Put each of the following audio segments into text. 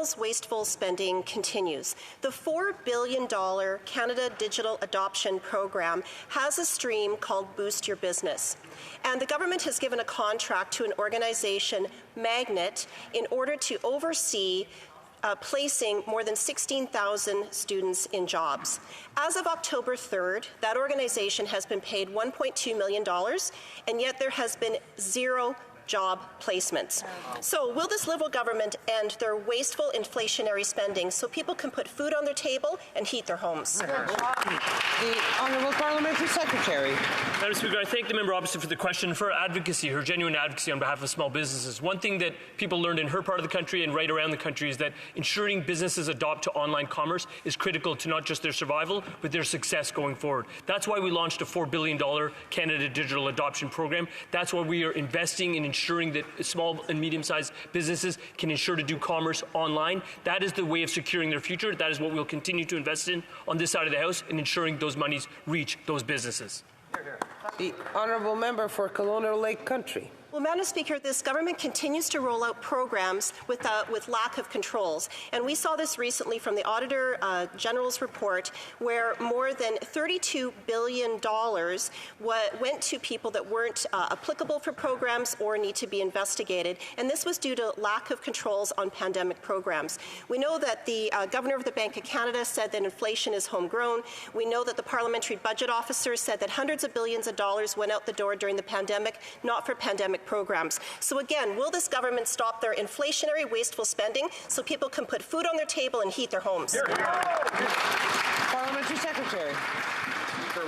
Liberals' wasteful spending continues. The $4 billion Canada Digital Adoption Program has a stream called Boost Your Business. And the government has given a contract to an organization, Magnet, in order to oversee placing more than 16,000 students in jobs. As of October 3rd, that organization has been paid $1.2 million, and yet there has been zero job placements. So will this Liberal government end their wasteful inflationary spending so people can put food on their table and heat their homes? The Honourable Parliamentary Secretary. Madam Speaker, I thank the member opposite for the question, for her advocacy, her genuine advocacy on behalf of small businesses. One thing that people learned in her part of the country and right around the country is that ensuring businesses adopt to online commerce is critical to not just their survival, but their success going forward. That's why we launched a $4 billion Canada Digital Adoption Program. That's why we are investing in ensuring that small and medium-sized businesses can ensure to do commerce online. That is the way of securing their future. That is what we'll continue to invest in on this side of the House, in ensuring those monies reach those businesses. The Honourable Member for Colonial Lake Country. Well, Madam Speaker, this government continues to roll out programs with lack of controls. And we saw this recently from the Auditor General's report, where more than $32 billion went to people that weren't applicable for programs or need to be investigated. And this was due to lack of controls on pandemic programs. We know that the Governor of the Bank of Canada said that inflation is homegrown. We know that the Parliamentary Budget Officer said that hundreds of billions of dollars went out the door during the pandemic, not for pandemic programs. So again, will this government stop their inflationary, wasteful spending so people can put food on their table and heat their homes? Parliamentary Secretary.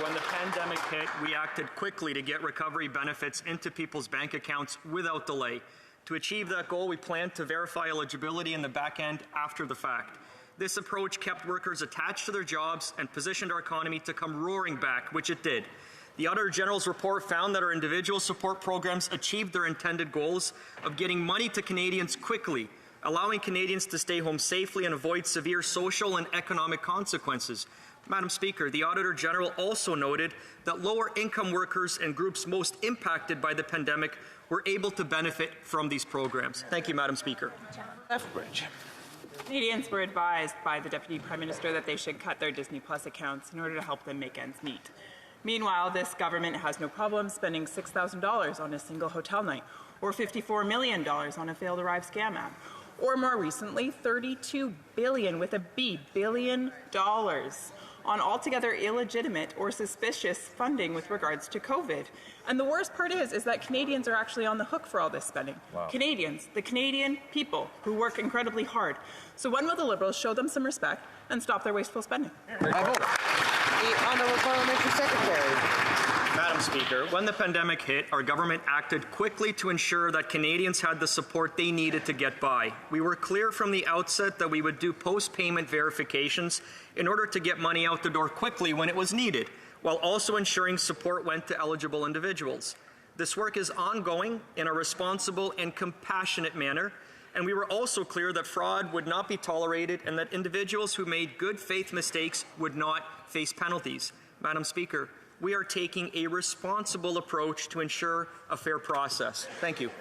When the pandemic hit, we acted quickly to get recovery benefits into people's bank accounts without delay. To achieve that goal, we planned to verify eligibility in the back end after the fact. This approach kept workers attached to their jobs and positioned our economy to come roaring back, which it did. The Auditor General's report found that our individual support programs achieved their intended goals of getting money to Canadians quickly, allowing Canadians to stay home safely and avoid severe social and economic consequences. Madam Speaker, the Auditor General also noted that lower-income workers and groups most impacted by the pandemic were able to benefit from these programs. Thank you, Madam Speaker. Lethbridge. Canadians were advised by the Deputy Prime Minister that they should cut their Disney Plus accounts in order to help them make ends meet. Meanwhile, this government has no problem spending $6,000 on a single hotel night, or $54 million on a failed arrive scam app, or more recently, $32 billion with a B, billion dollars on altogether illegitimate or suspicious funding with regards to COVID. And the worst part is that Canadians are actually on the hook for all this spending. Wow. Canadians, the Canadian people who work incredibly hard. So when will the Liberals show them some respect and stop their wasteful spending? The Honourable Parliamentary Secretary. Madam Speaker, when the pandemic hit, our government acted quickly to ensure that Canadians had the support they needed to get by. We were clear from the outset that we would do post-payment verifications in order to get money out the door quickly when it was needed, while also ensuring support went to eligible individuals. This work is ongoing in a responsible and compassionate manner, and we were also clear that fraud would not be tolerated and that individuals who made good faith mistakes would not face penalties. Madam Speaker, we are taking a responsible approach to ensure a fair process. Thank you.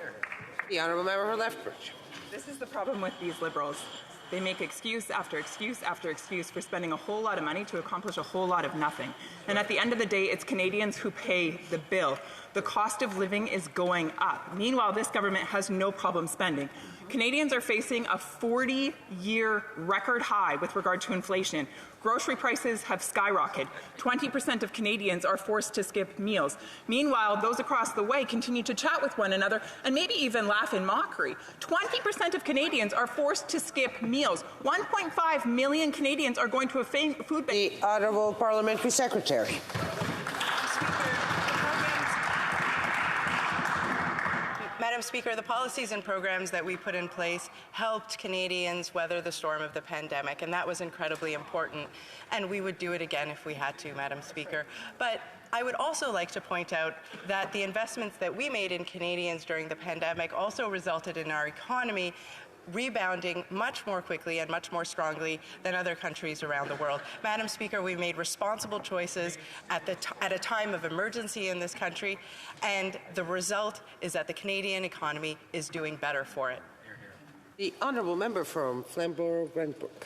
The Honourable Member for Lethbridge. This is the problem with these Liberals. They make excuse after excuse after excuse for spending a whole lot of money to accomplish a whole lot of nothing. And at the end of the day, it's Canadians who pay the bill. The cost of living is going up. Meanwhile, this government has no problem spending. Canadians are facing a 40-year record high with regard to inflation. Grocery prices have skyrocketed. 20% of Canadians are forced to skip meals. Meanwhile, those across the way continue to chat with one another and maybe even laugh in mockery. 20% of Canadians are forced to skip meals. 1.5 million Canadians are going to a food bank. The Honourable Parliamentary Secretary. Madam Speaker, the policies and programs that we put in place helped Canadians weather the storm of the pandemic, and that was incredibly important. And we would do it again if we had to, Madam Speaker. But I would also like to point out that the investments that we made in Canadians during the pandemic also resulted in our economy rebounding much more quickly and much more strongly than other countries around the world. Madam Speaker, we made responsible choices at a time of emergency in this country, and the result is that the Canadian economy is doing better for it. The honourable member from Flamborough-Brentbrook.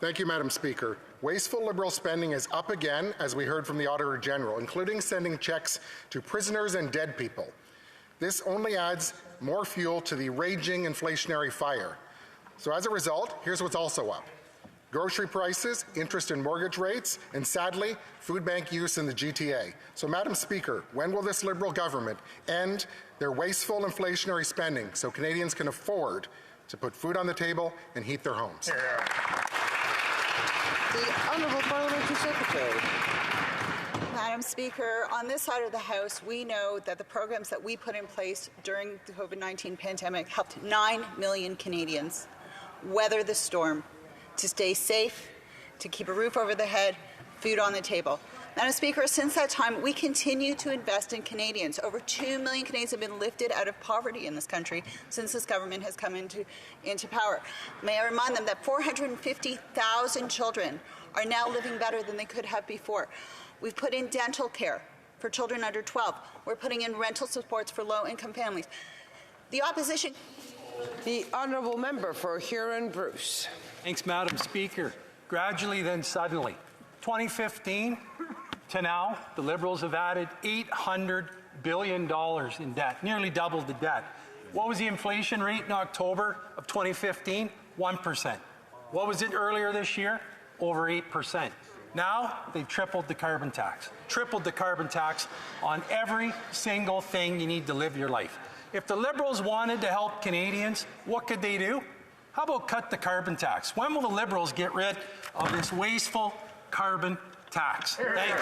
Thank you, Madam Speaker. Wasteful Liberal spending is up again, as we heard from the Auditor General, including sending checks to prisoners and dead people. This only adds more fuel to the raging inflationary fire. So as a result, here's what's also up. Grocery prices, interest and mortgage rates, and sadly, food bank use in the GTA. So, Madam Speaker, when will this Liberal government end their wasteful inflationary spending so Canadians can afford to put food on the table and heat their homes? The Honourable Parliamentary Secretary. Madam Speaker, on this side of the House, we know that the programs that we put in place during the COVID-19 pandemic helped 9 million Canadians weather the storm, to stay safe, to keep a roof over their head, food on the table. Madam Speaker, since that time, we continue to invest in Canadians. Over 2 million Canadians have been lifted out of poverty in this country since this government has come into power. May I remind them that 450,000 children are now living better than they could have before. We've put in dental care for children under 12. We're putting in rental supports for low-income families. The opposition... The honourable member for Huron-Bruce. Thanks, Madam Speaker. Gradually, then suddenly, 2015 to now, the Liberals have added $800 billion in debt, nearly doubled the debt. What was the inflation rate in October of 2015? 1%. What was it earlier this year? Over 8%. Now, they've tripled the carbon tax. Tripled the carbon tax on every single thing you need to live your life. If the Liberals wanted to help Canadians, what could they do? How about cut the carbon tax? When will the Liberals get rid of this wasteful carbon tax? Thank you.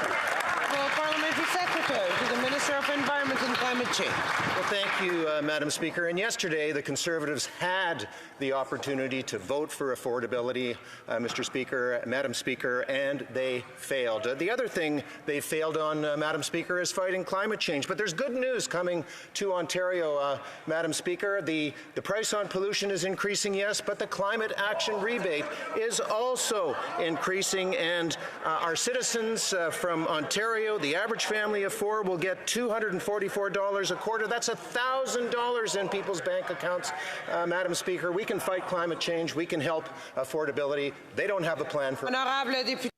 Well, Parliamentary Secretary to the Minister of Environment and Climate Change. Well, thank you, Madam Speaker. And yesterday, the Conservatives had the opportunity to vote for affordability, Mr. Speaker, Madam Speaker, and they failed. The other thing they failed on, Madam Speaker, is fighting climate change. But there's good news coming to Ontario, Madam Speaker. The price on pollution is increasing, yes, but the climate action rebate is also increasing, and our citizens from Ontario, the average family of four, will get $244 a quarter. That's $1,000 in people's bank accounts, Madam Speaker. We can fight climate change. We can help affordability. They don't have a plan for... Honorable député